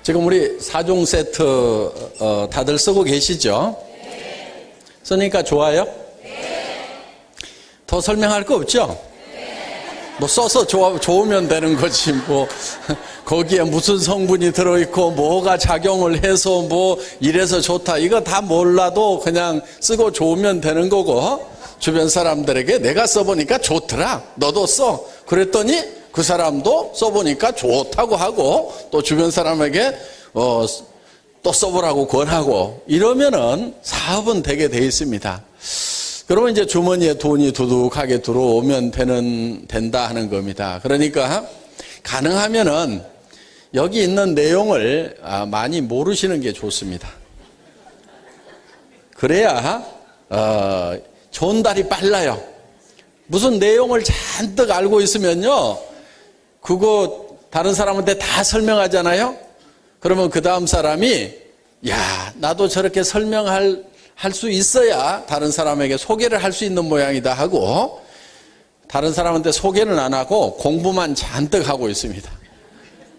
지금 우리 4종 세트 다들 쓰고 계시죠? 네. 쓰니까 좋아요? 네. 더 설명할 거 없죠? 네. 뭐 써서 좋으면 되는 거지 뭐 거기에 무슨 성분이 들어있고 뭐가 작용을 해서 뭐 이래서 좋다 이거 다 몰라도 그냥 쓰고 좋으면 되는 거고, 주변 사람들에게 내가 써보니까 좋더라 너도 써 그랬더니 그 사람도 써보니까 좋다고 하고 또 주변 사람에게 또 써보라고 권하고 이러면은 사업은 되게 돼 있습니다. 그러면 이제 주머니에 돈이 두둑하게 들어오면 된다 하는 겁니다. 그러니까 가능하면은 여기 있는 내용을 많이 모르시는 게 좋습니다. 그래야 전달이 빨라요. 무슨 내용을 잔뜩 알고 있으면요 그거 다른 사람한테 다 설명하잖아요. 그러면 그 다음 사람이 야 나도 저렇게 설명할 수 있어야 다른 사람에게 소개를 할 수 있는 모양이다 하고 다른 사람한테 소개는 안 하고 공부만 잔뜩 하고 있습니다.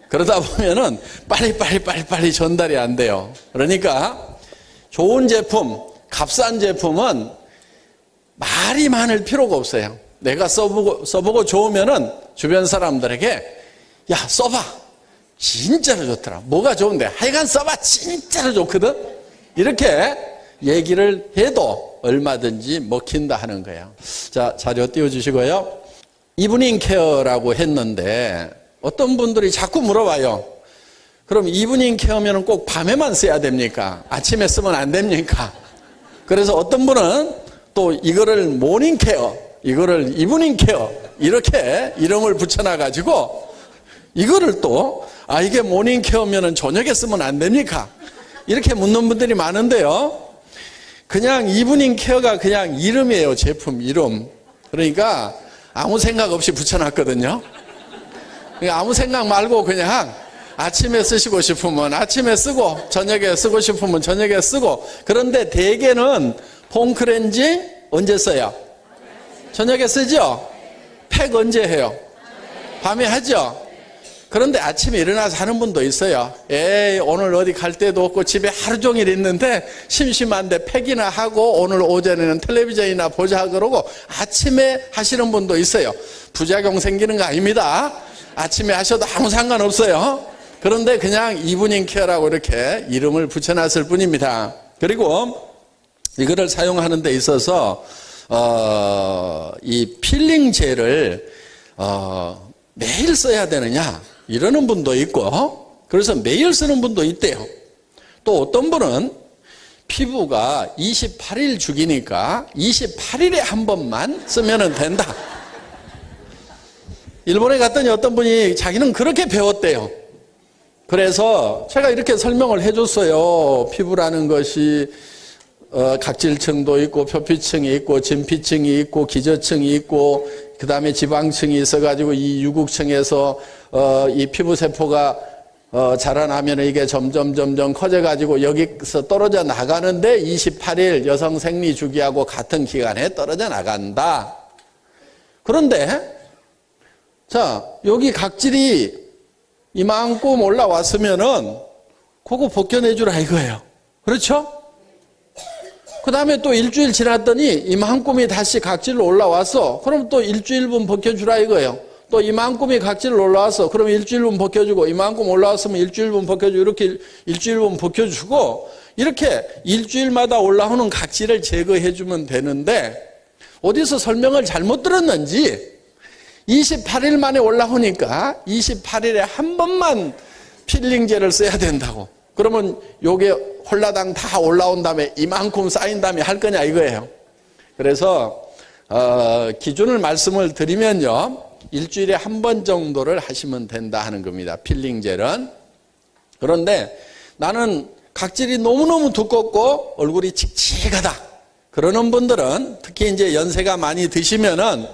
그러다 보면은 빨리 전달이 안 돼요. 그러니까 좋은 제품, 값싼 제품은 말이 많을 필요가 없어요. 내가 써보고 좋으면은 주변 사람들에게 야 써봐 진짜로 좋더라. 뭐가 좋은데 하여간 써봐 진짜로 좋거든. 이렇게 얘기를 해도 얼마든지 먹힌다 하는 거예요. 자, 자료 띄워주시고요. 이브닝 케어라고 했는데 어떤 분들이 자꾸 물어봐요. 그럼 이브닝 케어면 꼭 밤에만 써야 됩니까? 아침에 쓰면 안 됩니까? 그래서 어떤 분은 또 이거를 모닝 케어, 이거를 이브닝 케어 이렇게 이름을 붙여놔가지고 이거를 또 이게 모닝 케어면은 저녁에 쓰면 안 됩니까? 이렇게 묻는 분들이 많은데요. 그냥 이브닝 케어가 그냥 이름이에요. 제품 이름. 그러니까 아무 생각 없이 붙여놨거든요. 그러니까 아무 생각 말고 그냥 아침에 쓰시고 싶으면 아침에 쓰고 저녁에 쓰고 싶으면 저녁에 쓰고. 그런데 대개는 폼 클렌징 언제 써요? 저녁에 쓰죠? 팩 언제 해요? 밤에 하죠? 그런데 아침에 일어나서 하는 분도 있어요. 에이 오늘 어디 갈 데도 없고 집에 하루 종일 있는데 심심한데 팩이나 하고 오늘 오전에는 텔레비전이나 보자 그러고 아침에 하시는 분도 있어요. 부작용 생기는 거 아닙니다. 아침에 하셔도 아무 상관없어요. 그런데 그냥 이브닝 케어라고 이렇게 이름을 붙여놨을 뿐입니다. 그리고 이거를 사용하는 데 있어서 이 필링 젤을 매일 써야 되느냐 이러는 분도 있고 그래서 매일 쓰는 분도 있대요. 또 어떤 분은 피부가 28일 주기니까 28일에 한 번만 쓰면 된다. 일본에 갔더니 어떤 분이 자기는 그렇게 배웠대요. 그래서 제가 이렇게 설명을 해줬어요. 피부라는 것이 각질층도 있고 표피층이 있고 진피층이 있고 기저층이 있고 그 다음에 지방층이 있어가지고 이 유국층에서 이 피부세포가 자라나면 이게 점점 커져가지고 여기서 떨어져 나가는데 28일 여성 생리주기하고 같은 기간에 떨어져 나간다. 그런데 자 여기 각질이 이만큼 올라왔으면은 그거 벗겨내주라 이거예요. 그렇죠? 그 다음에 또 일주일 지났더니 이만큼이 다시 각질로 올라왔어. 그럼 또 일주일분 벗겨주라 이거예요. 또 이만큼이 각질로 올라왔어. 그럼 일주일분 벗겨주고 이만큼 올라왔으면 일주일분 벗겨주고 이렇게 일주일분 벗겨주고 이렇게 일주일마다 올라오는 각질을 제거해주면 되는데 어디서 설명을 잘못 들었는지 28일 만에 올라오니까 28일에 한 번만 필링젤을 써야 된다고. 그러면 요게 홀라당 다 올라온 다음에 이만큼 쌓인 다음에 할 거냐 이거예요. 그래서 기준을 말씀을 드리면요. 일주일에 한 번 정도를 하시면 된다 하는 겁니다. 필링젤은. 그런데 나는 각질이 너무너무 두껍고 얼굴이 칙칙하다. 그러는 분들은 특히 이제 연세가 많이 드시면은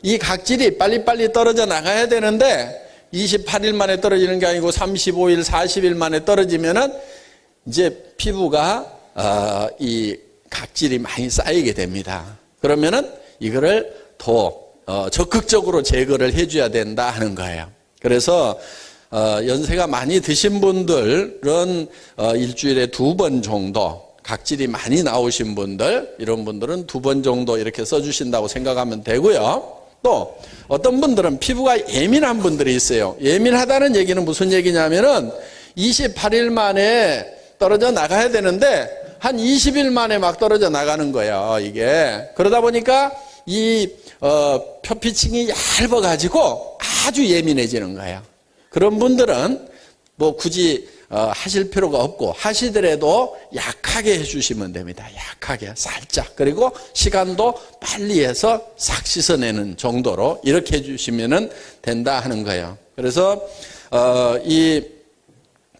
이 각질이 빨리빨리 떨어져 나가야 되는데 28일 만에 떨어지는 게 아니고 35일, 40일 만에 떨어지면은 이제 피부가 이 각질이 많이 쌓이게 됩니다. 그러면은 이거를 더 적극적으로 제거를 해줘야 된다 하는 거예요. 그래서 연세가 많이 드신 분들은 일주일에 2번 정도, 각질이 많이 나오신 분들, 이런 분들은 2번 정도 이렇게 써주신다고 생각하면 되고요. 또 어떤 분들은 피부가 예민한 분들이 있어요. 예민하다는 얘기는 무슨 얘기냐면은 28일 만에 떨어져 나가야 되는데 한 20일 만에 막 떨어져 나가는 거예요, 이게. 그러다 보니까 이 표피층이 얇아가지고 아주 예민해지는 거예요. 그런 분들은 뭐 굳이 하실 필요가 없고, 하시더라도 약하게 해주시면 됩니다. 약하게, 살짝. 그리고 시간도 빨리 해서 싹 씻어내는 정도로 이렇게 해주시면 된다 하는 거예요. 그래서 이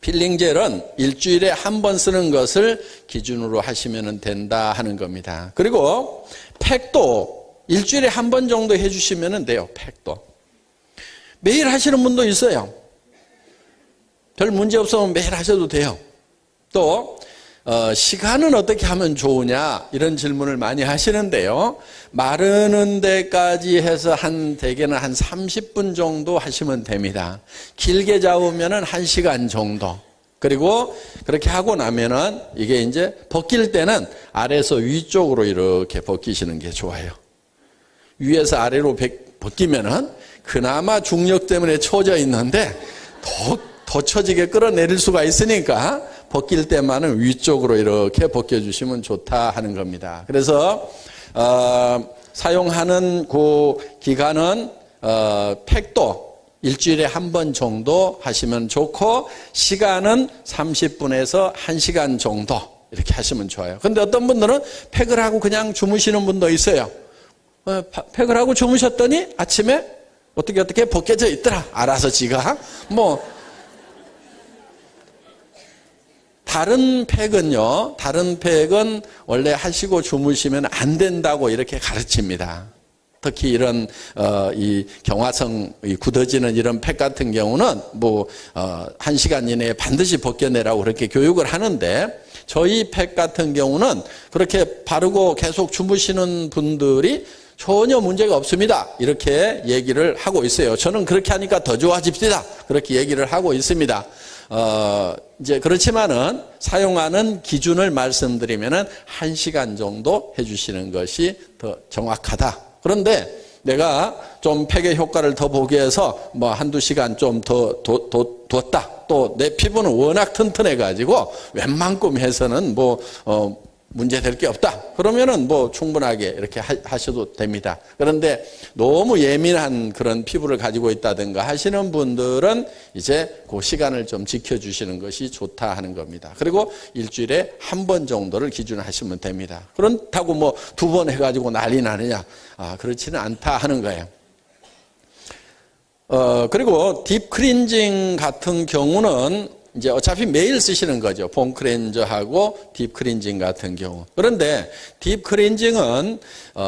필링 젤은 일주일에 한 번 쓰는 것을 기준으로 하시면 된다 하는 겁니다. 그리고 팩도 일주일에 한 번 정도 해주시면 돼요. 팩도. 매일 하시는 분도 있어요. 별 문제 없으면 매일 하셔도 돼요. 또 시간은 어떻게 하면 좋으냐 이런 질문을 많이 하시는데요. 마르는 데까지 해서 대개는 한 30분 정도 하시면 됩니다. 길게 잡으면 1시간 정도. 그리고 그렇게 하고 나면은 이게 이제 벗길 때는 아래에서 위쪽으로 이렇게 벗기시는 게 좋아요. 위에서 아래로 벗기면은 그나마 중력 때문에 처져 있는데 더 처지게 끌어내릴 수가 있으니까 벗길 때만은 위쪽으로 이렇게 벗겨주시면 좋다 하는 겁니다. 그래서 사용하는 그 기간은 팩도 일주일에 한 번 정도 하시면 좋고, 시간은 30분에서 1시간 정도 이렇게 하시면 좋아요. 근데 어떤 분들은 팩을 하고 그냥 주무시는 분도 있어요. 팩을 하고 주무셨더니 아침에 어떻게 벗겨져 있더라. 알아서 지가. 다른 팩은 원래 하시고 주무시면 안 된다고 이렇게 가르칩니다. 특히 이런 이 경화성 굳어지는 이런 팩 같은 경우는 1시간 이내에 반드시 벗겨내라고 그렇게 교육을 하는데, 저희 팩 같은 경우는 그렇게 바르고 계속 주무시는 분들이 전혀 문제가 없습니다. 이렇게 얘기를 하고 있어요. 저는 그렇게 하니까 더 좋아집시다. 그렇게 얘기를 하고 있습니다. 이제 그렇지만은 사용하는 기준을 말씀드리면은 1시간 정도 해주시는 것이 더 정확하다. 그런데 내가 좀 팩의 효과를 더 보기 위해서 한두 시간 좀 더 뒀다. 또 내 피부는 워낙 튼튼해가지고 웬만큼 해서는 문제될 게 없다. 그러면은 충분하게 이렇게 하셔도 됩니다. 그런데 너무 예민한 그런 피부를 가지고 있다든가 하시는 분들은 이제 그 시간을 좀 지켜주시는 것이 좋다 하는 겁니다. 그리고 일주일에 한 번 정도를 기준하시면 됩니다. 그렇다고 2번 해가지고 난리 나느냐? 그렇지는 않다 하는 거예요. 그리고 딥 클렌징 같은 경우는 이제 어차피 매일 쓰시는 거죠. 폼 클렌저하고 딥 클렌징 같은 경우. 그런데 딥 클렌징은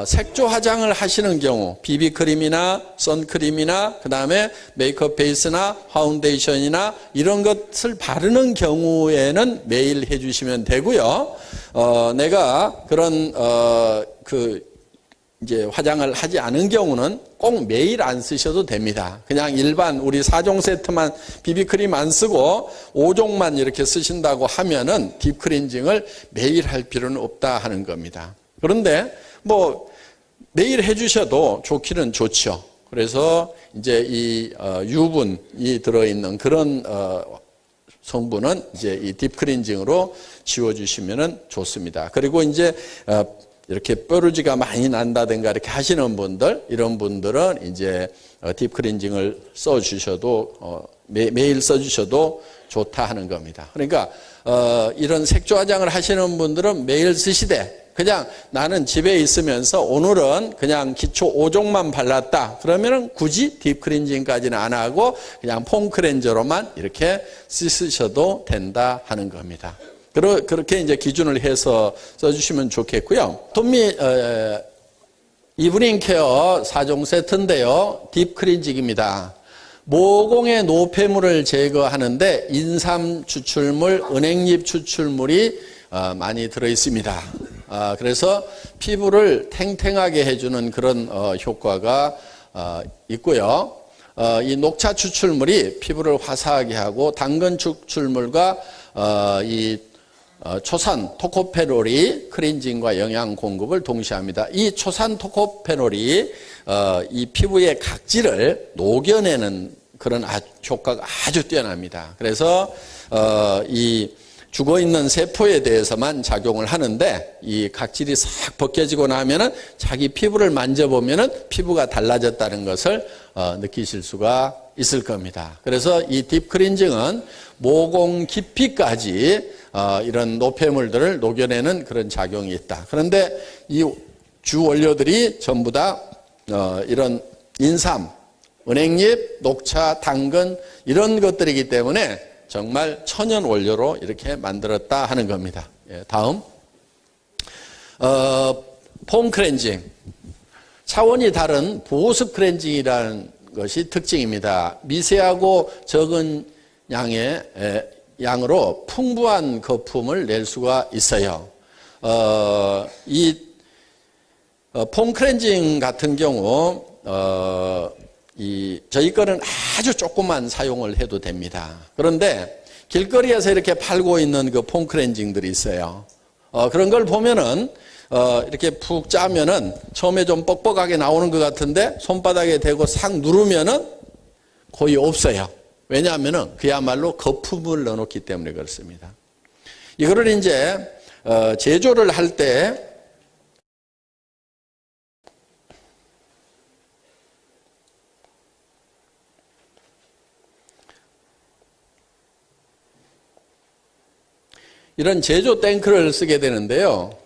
색조 화장을 하시는 경우, 비비크림이나 선크림이나 그다음에 메이크업 베이스나 파운데이션이나 이런 것을 바르는 경우에는 매일 해주시면 되고요. 내가 그런 이제 화장을 하지 않은 경우는 꼭 매일 안 쓰셔도 됩니다. 그냥 일반 우리 4종 세트만 비비크림 안 쓰고 5종만 이렇게 쓰신다고 하면은 딥 클렌징을 매일 할 필요는 없다 하는 겁니다. 그런데 매일 해주셔도 좋기는 좋죠. 그래서 이제 이 유분이 들어있는 그런 성분은 이제 이 딥 클렌징으로 지워주시면 좋습니다. 그리고 이제 이렇게 뾰루지가 많이 난다든가 이렇게 하시는 분들, 이런 분들은 이제 딥 클렌징을 써주셔도 매일 써주셔도 좋다 하는 겁니다. 그러니까 이런 색조 화장을 하시는 분들은 매일 쓰시되, 그냥 나는 집에 있으면서 오늘은 그냥 기초 5종만 발랐다. 그러면은 굳이 딥 클렌징까지는 안 하고 그냥 폼 클렌저로만 이렇게 쓰셔도 된다 하는 겁니다. 그렇게 이제 기준을 해서 써주시면 좋겠고요. 톰미 이브닝 케어 4종 세트인데요. 딥 클렌징입니다. 모공의 노폐물을 제거하는데 인삼 추출물, 은행잎 추출물이 많이 들어있습니다. 그래서 피부를 탱탱하게 해주는 그런 효과가 있고요. 이 녹차 추출물이 피부를 화사하게 하고 당근 추출물과 이 초산 토코페놀이 클렌징과 영양 공급을 동시에 합니다. 이 초산 토코페놀이 이 피부의 각질을 녹여내는 그런 효과가 아주 뛰어납니다. 그래서 이 죽어있는 세포에 대해서만 작용을 하는데 이 각질이 싹 벗겨지고 나면은 자기 피부를 만져보면은 피부가 달라졌다는 것을 느끼실 수가 있을 겁니다. 그래서 이 딥클렌징은 모공 깊이까지 이런 노폐물들을 녹여내는 그런 작용이 있다. 그런데 이 주 원료들이 전부 다 이런 인삼, 은행잎, 녹차, 당근 이런 것들이기 때문에 정말 천연 원료로 이렇게 만들었다 하는 겁니다. 예, 다음 폼 클렌징, 차원이 다른 보습 클렌징이라는 것이 특징입니다. 미세하고 적은 양으로 풍부한 거품을 낼 수가 있어요. 이 폼 클렌징 같은 경우 저희 거는 아주 조금만 사용을 해도 됩니다. 그런데 길거리에서 이렇게 팔고 있는 그 폼 클렌징들이 있어요. 그런 걸 보면은 이렇게 푹 짜면은 처음에 좀 뻑뻑하게 나오는 것 같은데 손바닥에 대고 싹 누르면은 거의 없어요. 왜냐하면은 그야말로 거품을 넣어놓기 때문에 그렇습니다. 이거를 이제 제조를 할 때 이런 제조 탱크를 쓰게 되는데요.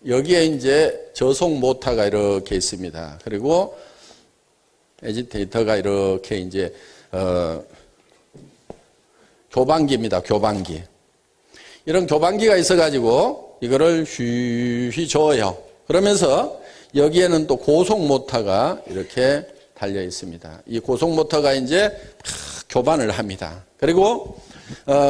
여기에 이제 저속 모터가 이렇게 있습니다. 그리고 에지테이터가 이렇게 이제 교반기입니다. 교반기. 이런 교반기가 있어가지고 이거를 휘휘 저어요. 그러면서 여기에는 또 고속 모터가 이렇게 달려 있습니다. 이 고속 모터가 이제 교반을 합니다. 그리고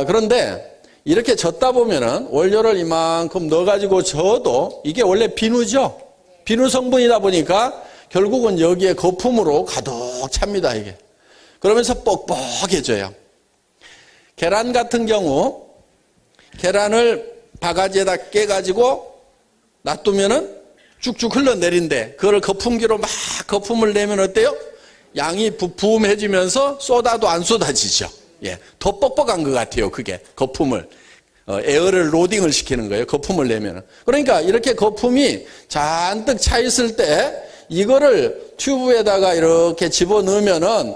그런데 이렇게 젓다 보면은 원료를 이만큼 넣어가지고 저어도 이게 원래 비누죠. 비누 성분이다 보니까 결국은 여기에 거품으로 가득 찹니다, 이게. 그러면서 뻑뻑해져요. 계란 같은 경우, 계란을 바가지에다 깨가지고 놔두면은 쭉쭉 흘러내린대. 그걸 거품기로 막 거품을 내면 어때요? 양이 부음해지면서 쏟아도 안 쏟아지죠. 예, 더 뻑뻑한 것 같아요, 그게. 거품을. 에어를 로딩을 시키는 거예요, 거품을 내면은. 그러니까 이렇게 거품이 잔뜩 차 있을 때 이거를 튜브에다가 이렇게 집어 넣으면은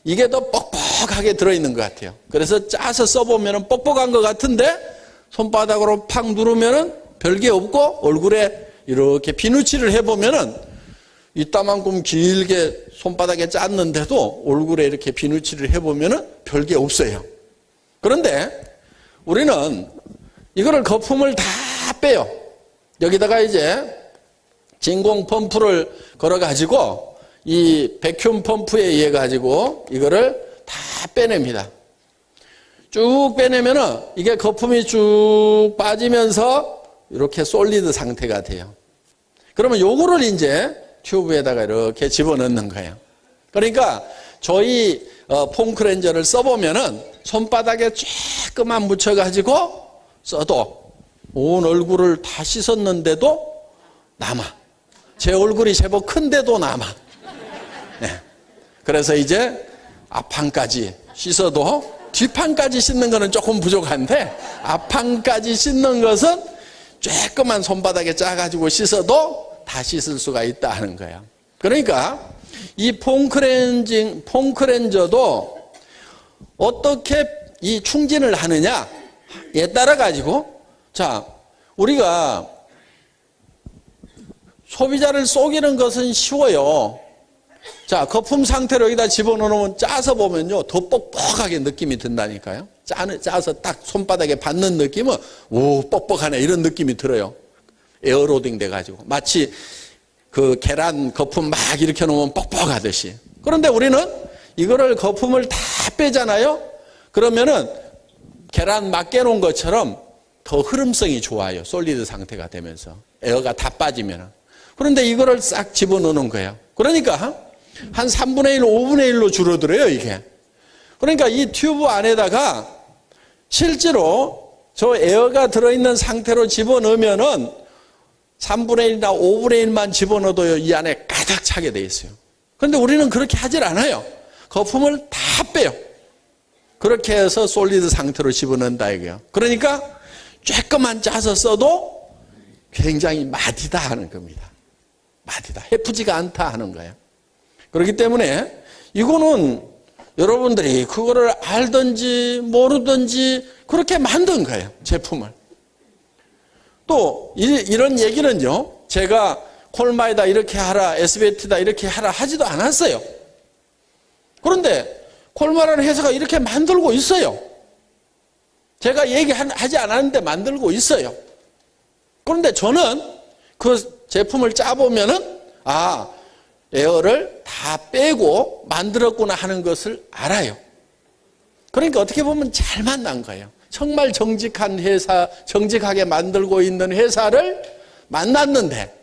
이게 더 뻑뻑하게 들어있는 것 같아요. 그래서 짜서 써보면은 뻑뻑한 것 같은데 손바닥으로 팍 누르면은 별게 없고 얼굴에 이렇게 비누칠을 해보면은 이따만큼 길게 손바닥에 짰는데도 얼굴에 이렇게 비누칠을 해보면은 별게 없어요. 그런데 우리는 이거를 거품을 다 빼요. 여기다가 이제 진공 펌프를 걸어가지고 이 백큐ම් 펌프에 의해 가지고 이거를 다 빼냅니다. 쭉 빼내면은 이게 거품이 쭉 빠지면서 이렇게 솔리드 상태가 돼요. 그러면 요거를 이제 튜브에다가 이렇게 집어넣는 거예요. 그러니까 저희 폼 클렌저를 써보면은 손바닥에 조금만 묻혀가지고 써도 온 얼굴을 다 씻었는데도 남아. 제 얼굴이 제법 큰데도 남아. 네. 그래서 이제 앞판까지 씻어도 뒷판까지 씻는 거는 조금 부족한데 앞판까지 씻는 것은 조금만 손바닥에 짜가지고 씻어도 다 씻을 수가 있다 하는 거예요. 그러니까 이 폼 클렌저도 어떻게 이 충진을 하느냐에 따라 가지고 자, 우리가 소비자를 속이는 것은 쉬워요. 자, 거품 상태로 여기다 집어넣으면 짜서 보면요 더 뻑뻑하게 느낌이 든다니까요. 짜서 딱 손바닥에 받는 느낌은 오 뻑뻑하네 이런 느낌이 들어요. 에어로딩 돼가지고 마치 그 계란 거품 막 일으켜 놓으면 뻑뻑하듯이. 그런데 우리는 이거를 거품을 다 빼잖아요. 그러면은 계란 막 깨놓은 것처럼 더 흐름성이 좋아요. 솔리드 상태가 되면서 에어가 다 빠지면. 그런데 이거를 싹 집어넣는 거예요. 그러니까 한 3분의 1, 5분의 1로 줄어들어요, 이게. 그러니까 이 튜브 안에다가 실제로 저 에어가 들어있는 상태로 집어넣으면은 3분의 1이나 5분의 1만 집어넣어도 이 안에 가득 차게 돼 있어요. 그런데 우리는 그렇게 하질 않아요. 거품을 다 빼요. 그렇게 해서 솔리드 상태로 집어넣는다 이거예요. 그러니까 조금만 짜서 써도 굉장히 마디다 하는 겁니다. 마디다. 해프지가 않다 하는 거예요. 그렇기 때문에 이거는 여러분들이 그거를 알든지 모르든지 그렇게 만든 거예요. 제품을. 또 이런 얘기는요. 제가 콜마에다 이렇게 하라, SBT다 이렇게 하라 하지도 않았어요. 그런데 콜마라는 회사가 이렇게 만들고 있어요. 제가 얘기하지 않았는데 만들고 있어요. 그런데 저는 그 제품을 짜보면은 에어를 다 빼고 만들었구나 하는 것을 알아요. 그러니까 어떻게 보면 잘 만난 거예요. 정말 정직한 회사, 정직하게 만들고 있는 회사를 만났는데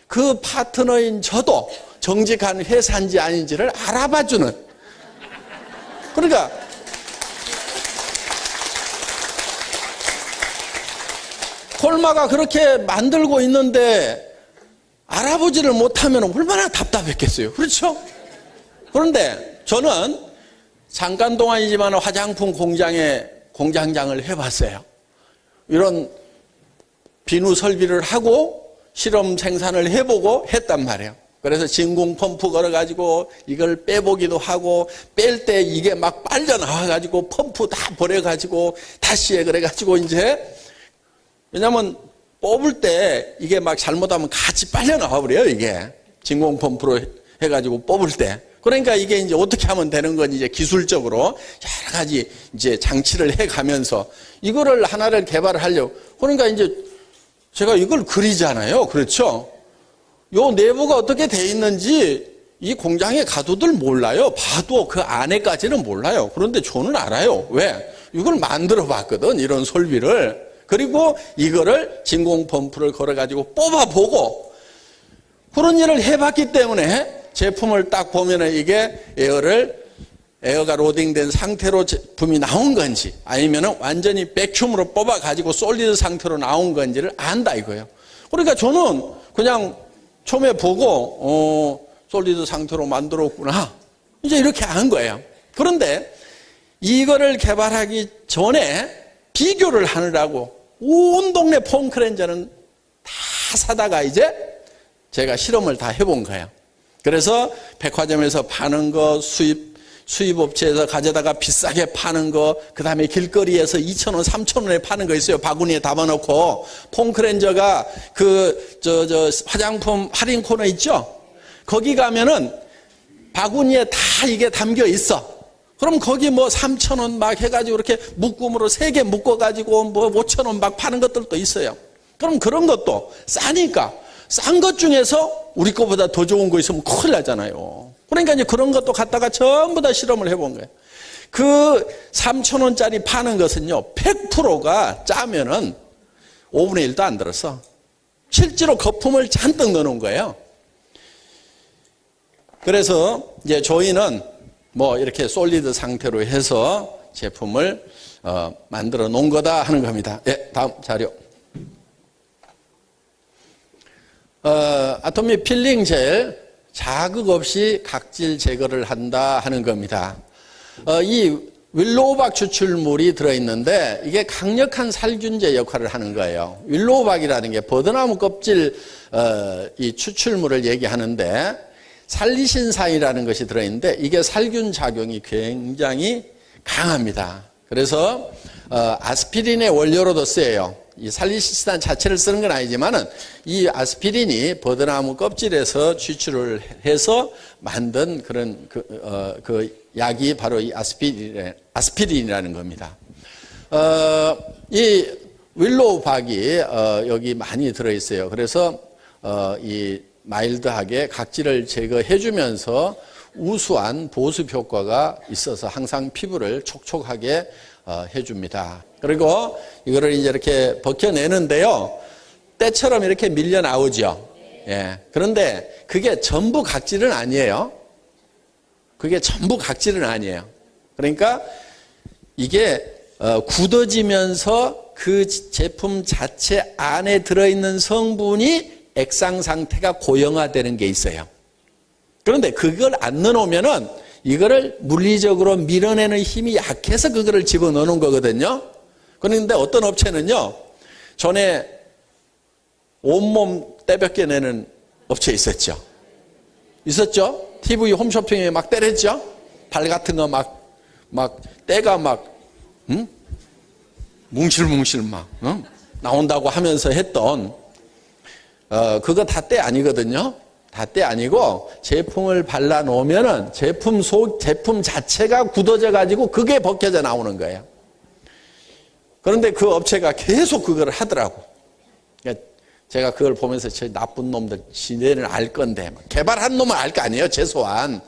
그 파트너인 저도 정직한 회사인지 아닌지를 알아봐주는. 그러니까 콜마가 그렇게 만들고 있는데 알아보지를 못하면 얼마나 답답했겠어요. 그렇죠? 그런데 저는 잠깐 동안이지만 화장품 공장장을 해봤어요. 이런 비누 설비를 하고 실험 생산을 해보고 했단 말이에요. 그래서 진공 펌프 걸어가지고 이걸 빼보기도 하고 뺄 때 이게 막 빨려 나와가지고 펌프 다 버려가지고 다시 해 그래가지고 이제 왜냐면 뽑을 때 이게 막 잘못하면 같이 빨려 나와버려요. 이게 진공 펌프로 해가지고 뽑을 때. 그러니까 이게 이제 어떻게 하면 되는 건지 이제 기술적으로 여러 가지 이제 장치를 해가면서 이거를 하나를 개발을 하려고. 그러니까 이제 제가 이걸 그리잖아요. 그렇죠? 요 내부가 어떻게 돼 있는지 이 공장의 가도들 몰라요. 봐도 그 안에까지는 몰라요. 그런데 저는 알아요. 왜? 이걸 만들어 봤거든. 이런 설비를. 그리고 이거를 진공 펌프를 걸어가지고 뽑아보고 그런 일을 해봤기 때문에 제품을 딱 보면은 이게 에어가 로딩된 상태로 제품이 나온 건지 아니면은 완전히 백큐으로 뽑아가지고 솔리드 상태로 나온 건지를 안다 이거예요. 그러니까 저는 그냥 처음에 보고 솔리드 상태로 만들었구나. 이제 이렇게 한 거예요. 그런데 이거를 개발하기 전에 비교를 하느라고 온 동네 폼크렌저는 다 사다가 이제 제가 실험을 다 해본 거예요. 그래서 백화점에서 파는 거, 수입업체에서 가져다가 비싸게 파는 거, 그 다음에 길거리에서 2,000원, 3,000원에 파는 거 있어요. 바구니에 담아놓고. 폼크렌저가 화장품 할인 코너 있죠? 거기 가면은 바구니에 다 이게 담겨 있어. 그럼 거기 뭐 3,000원 막 해가지고 이렇게 묶음으로 3개 묶어가지고 뭐 5,000원 막 파는 것들도 있어요. 그럼 그런 것도 싸니까 싼 것 중에서 우리 거보다 더 좋은 거 있으면 큰일 나잖아요. 그러니까 이제 그런 것도 갖다가 전부 다 실험을 해본 거예요. 그 3,000원짜리 파는 것은요, 100%가 짜면은 5분의 1도 안 들었어. 실제로 거품을 잔뜩 넣어놓은 거예요. 그래서 이제 저희는 뭐 이렇게 솔리드 상태로 해서 제품을 만들어 놓은 거다 하는 겁니다. 예, 다음 자료. 아토믹 필링 젤 자극 없이 각질 제거를 한다 하는 겁니다. 이 윌로우박 추출물이 들어있는데 이게 강력한 살균제 역할을 하는 거예요. 윌로우박이라는 게 버드나무 껍질 이 추출물을 얘기하는데 살리신산이라는 것이 들어있는데 이게 살균 작용이 굉장히 강합니다. 그래서 아스피린의 원료로도 쓰여요. 이 살리신산 자체를 쓰는 건 아니지만은 이 아스피린이 버드나무 껍질에서 추출을 해서 만든 그런 그 약이 바로 이 아스피린이라는 겁니다. 이 윌로우박이 여기 많이 들어있어요. 그래서 이 마일드하게 각질을 제거해주면서 우수한 보습 효과가 있어서 항상 피부를 촉촉하게 해줍니다. 그리고 이거를 이제 이렇게 벗겨내는데요. 때처럼 이렇게 밀려 나오죠. 예. 그런데 그게 전부 각질은 아니에요. 그게 전부 각질은 아니에요. 그러니까 이게 굳어지면서 그 제품 자체 안에 들어있는 성분이 액상 상태가 고형화되는 게 있어요. 그런데 그걸 안 넣어놓으면은 이거를 물리적으로 밀어내는 힘이 약해서 그거를 집어넣는 거거든요. 그런데 어떤 업체는요, 전에 온몸 떼벗겨내는 업체 있었죠. TV 홈쇼핑에 막 때렸죠. 발 같은 거 막 때가 뭉실뭉실 나온다고 하면서 했던 그거 다 때 아니거든요. 다 때 아니고 제품을 발라 놓으면은 제품 자체가 굳어져 가지고 그게 벗겨져 나오는 거예요. 그런데 그 업체가 계속 그걸 하더라고. 제가 그걸 보면서 저 나쁜 놈들 지네는 알 건데, 개발한 놈은 알 거 아니에요, 최소한.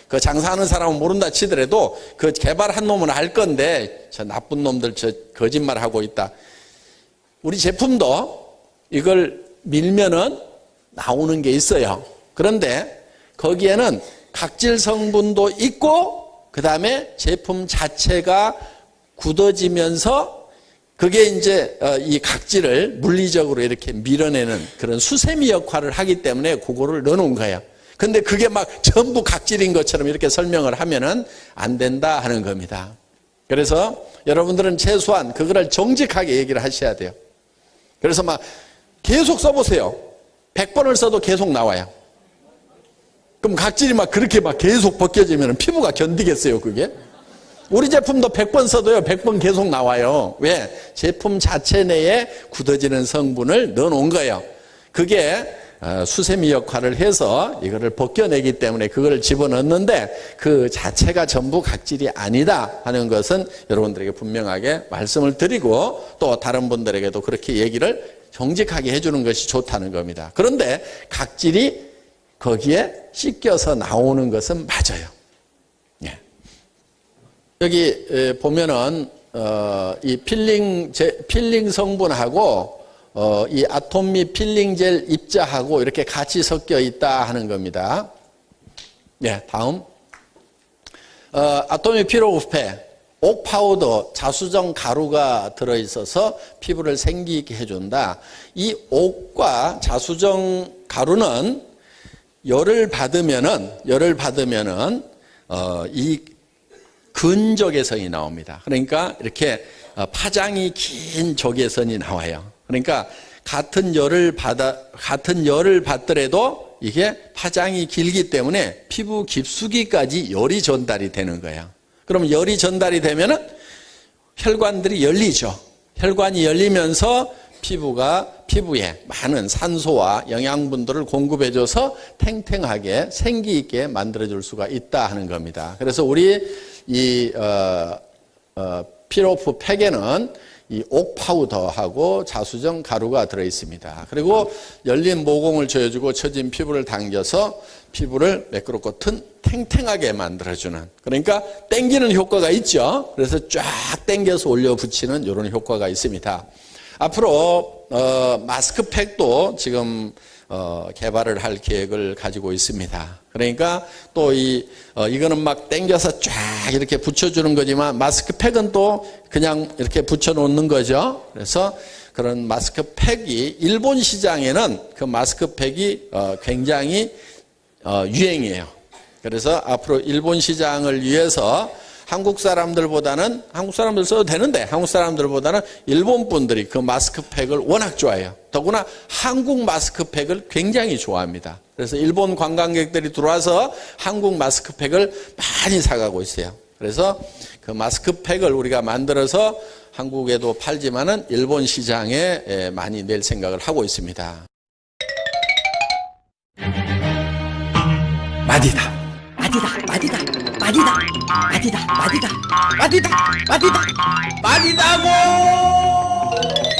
그 장사하는 사람은 모른다 치더라도 그 개발한 놈은 알 건데, 저 나쁜 놈들 저 거짓말 하고 있다. 우리 제품도 이걸 밀면은 나오는 게 있어요. 그런데 거기에는 각질 성분도 있고, 그 다음에 제품 자체가 굳어지면서 그게 이제 이 각질을 물리적으로 이렇게 밀어내는 그런 수세미 역할을 하기 때문에 그거를 넣어놓은 거예요. 근데 그게 막 전부 각질인 것처럼 이렇게 설명을 하면은 안 된다 하는 겁니다. 그래서 여러분들은 최소한 그거를 정직하게 얘기를 하셔야 돼요. 그래서 막 계속 써보세요. 100번을 써도 계속 나와요. 그럼 각질이 막 그렇게 막 계속 벗겨지면 피부가 견디겠어요, 그게? 우리 제품도 100번 써도요, 100번 계속 나와요. 왜? 제품 자체 내에 굳어지는 성분을 넣어 놓은 거예요. 그게 수세미 역할을 해서 이거를 벗겨내기 때문에 그걸 집어넣는데 그 자체가 전부 각질이 아니다 하는 것은 여러분들에게 분명하게 말씀을 드리고 또 다른 분들에게도 그렇게 얘기를 정직하게 해주는 것이 좋다는 겁니다. 그런데 각질이 거기에 씻겨서 나오는 것은 맞아요. 예. 여기 보면은 이 필링 성분하고 이 아톰미 필링 젤 입자하고 이렇게 같이 섞여 있다 하는 겁니다. 예, 다음 아톰미 피로구페 옥 파우더 자수정 가루가 들어있어서 피부를 생기 있게 해준다. 이 옥과 자수정 가루는 열을 받으면은 이 근적외선이 나옵니다. 그러니까 이렇게 파장이 긴 적외선이 나와요. 그러니까 같은 열을 받더라도 이게 파장이 길기 때문에 피부 깊숙이까지 열이 전달이 되는 거예요. 그럼 열이 전달이 되면은 혈관들이 열리죠. 혈관이 열리면서 피부에 많은 산소와 영양분들을 공급해줘서 탱탱하게 생기 있게 만들어줄 수가 있다 하는 겁니다. 그래서 우리 이 피로프 팩에는 이 옥 파우더하고 자수정 가루가 들어 있습니다. 그리고 열린 모공을 조여주고 처진 피부를 당겨서 피부를 매끄럽고 탱탱하게 만들어주는, 그러니까 당기는 효과가 있죠. 그래서 쫙 당겨서 올려 붙이는 이런 효과가 있습니다. 앞으로 마스크팩도 지금 개발을 할 계획을 가지고 있습니다. 그러니까 또 이거는 막 당겨서 쫙 이렇게 붙여주는 거지만 마스크팩은 또 그냥 이렇게 붙여놓는 거죠. 그래서 그런 마스크팩이 일본 시장에는 그 마스크팩이 굉장히 유행이에요. 그래서 앞으로 일본 시장을 위해서 한국 사람들 써도 되는데 한국 사람들보다는 일본 분들이 그 마스크팩을 워낙 좋아해요. 더구나 한국 마스크팩을 굉장히 좋아합니다. 그래서 일본 관광객들이 들어와서 한국 마스크팩을 많이 사가고 있어요. 그래서 그 마스크팩을 우리가 만들어서 한국에도 팔지만은 일본 시장에 많이 낼 생각을 하고 있습니다. 마디다. 마디다고!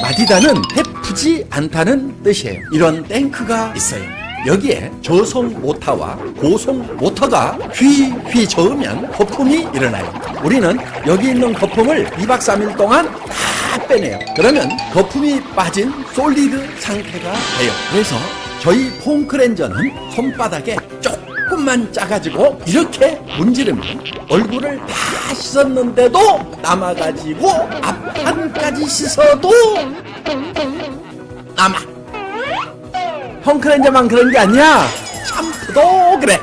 마디다는 해프지 않다는 뜻이에요. 이런 탱크가 있어요. 여기에 저속 모터와 고속 모터가 휘휘 저으면 거품이 일어나요. 우리는 여기 있는 거품을 2박 3일 동안 다 빼내요. 그러면 거품이 빠진 솔리드 상태가 돼요. 그래서 저희 폼 클렌저는 손바닥에 쪽 조금만 짜가지고 이렇게 문지르면 얼굴을 다 씻었는데도 남아가지고 앞판까지 씻어도 남아. 헝클렌저만 그런 게 아니야. 샴푸도 그래.